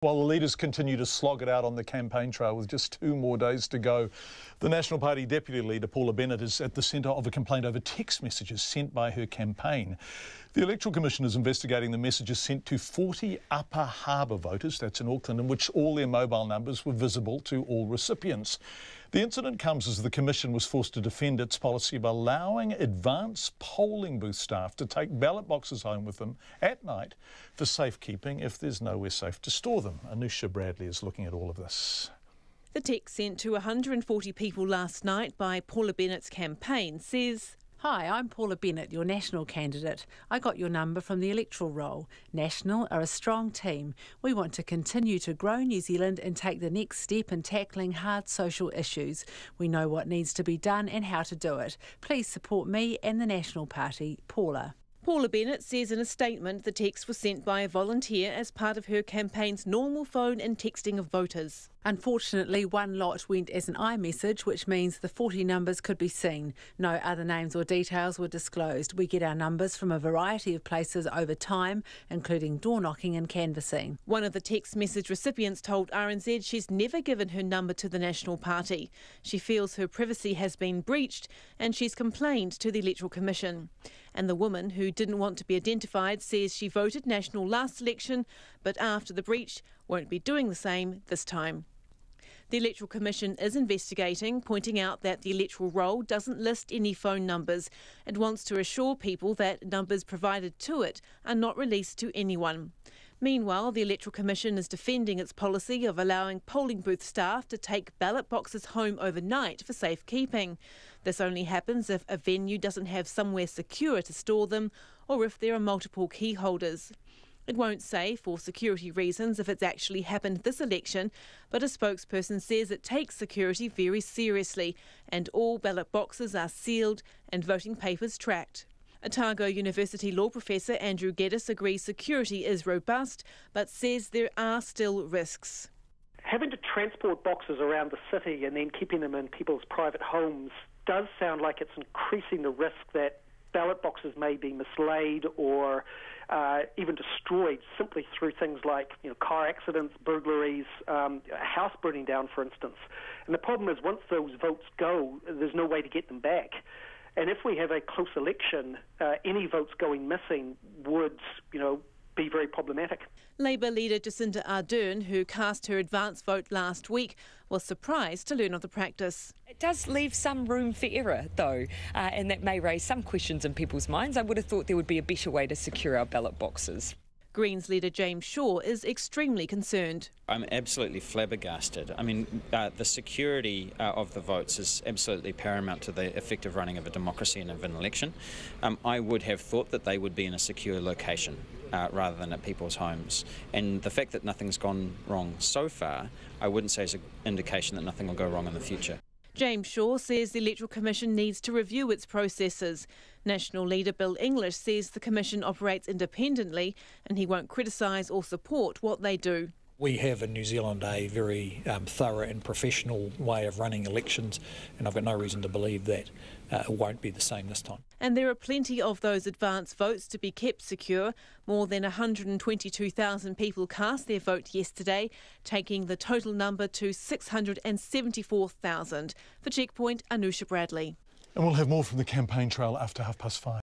While the leaders continue to slog it out on the campaign trail with just 2 more days to go, the National Party Deputy Leader Paula Bennett is at the centre of a complaint over text messages sent by her campaign. The Electoral Commission is investigating the messages sent to 40 Upper Harbour voters, that's in Auckland, in which all their mobile numbers were visible to all recipients. The incident comes as the Commission was forced to defend its policy of allowing advance polling booth staff to take ballot boxes home with them at night for safekeeping if there's nowhere safe to store them. Anusha Bradley is looking at all of this. The text sent to 140 people last night by Paula Bennett's campaign says, "Hi, I'm Paula Bennett, your National candidate. I got your number from the electoral roll. National are a strong team. We want to continue to grow New Zealand and take the next step in tackling hard social issues. We know what needs to be done and how to do it. Please support me and the National Party, Paula." Paula Bennett says in a statement the text was sent by a volunteer as part of her campaign's normal phone and texting of voters. Unfortunately, one lot went as an iMessage, which means the 40 numbers could be seen. No other names or details were disclosed. We get our numbers from a variety of places over time, including door knocking and canvassing. One of the text message recipients told RNZ she's never given her number to the National Party. She feels her privacy has been breached and she's complained to the Electoral Commission. And the woman, who didn't want to be identified, says she voted National last election, but after the breach won't be doing the same this time. The Electoral Commission is investigating, pointing out that the electoral roll doesn't list any phone numbers. It wants to assure people that numbers provided to it are not released to anyone. Meanwhile, the Electoral Commission is defending its policy of allowing polling booth staff to take ballot boxes home overnight for safekeeping. This only happens if a venue doesn't have somewhere secure to store them or if there are multiple key holders. It won't say, for security reasons, if it's actually happened this election, but a spokesperson says it takes security very seriously and all ballot boxes are sealed and voting papers tracked. Otago University law professor Andrew Geddes agrees security is robust, but says there are still risks. Having to transport boxes around the city and then keeping them in people's private homes does sound like it's increasing the risk that ballot boxes may be mislaid or even destroyed simply through things like car accidents, burglaries, a house burning down, for instance. And the problem is once those votes go, there's no way to get them back. And if we have a close election, any votes going missing would, be very problematic. Labour leader Jacinda Ardern, who cast her advance vote last week, was surprised to learn of the practice. It does leave some room for error, though, and that may raise some questions in people's minds. I would have thought there would be a better way to secure our ballot boxes. Greens leader James Shaw is extremely concerned. I'm absolutely flabbergasted. I mean, the security of the votes is absolutely paramount to the effective running of a democracy and of an election. I would have thought that they would be in a secure location rather than at people's homes. And the fact that nothing's gone wrong so far, I wouldn't say is an indication that nothing will go wrong in the future. James Shaw says the Electoral Commission needs to review its processes. National leader Bill English says the Commission operates independently and he won't criticise or support what they do. We have in New Zealand a very thorough and professional way of running elections, and I've got no reason to believe that it won't be the same this time. And there are plenty of those advance votes to be kept secure. More than 122,000 people cast their vote yesterday, taking the total number to 674,000. For Checkpoint, Anusha Bradley. And we'll have more from the campaign trail after 5:30.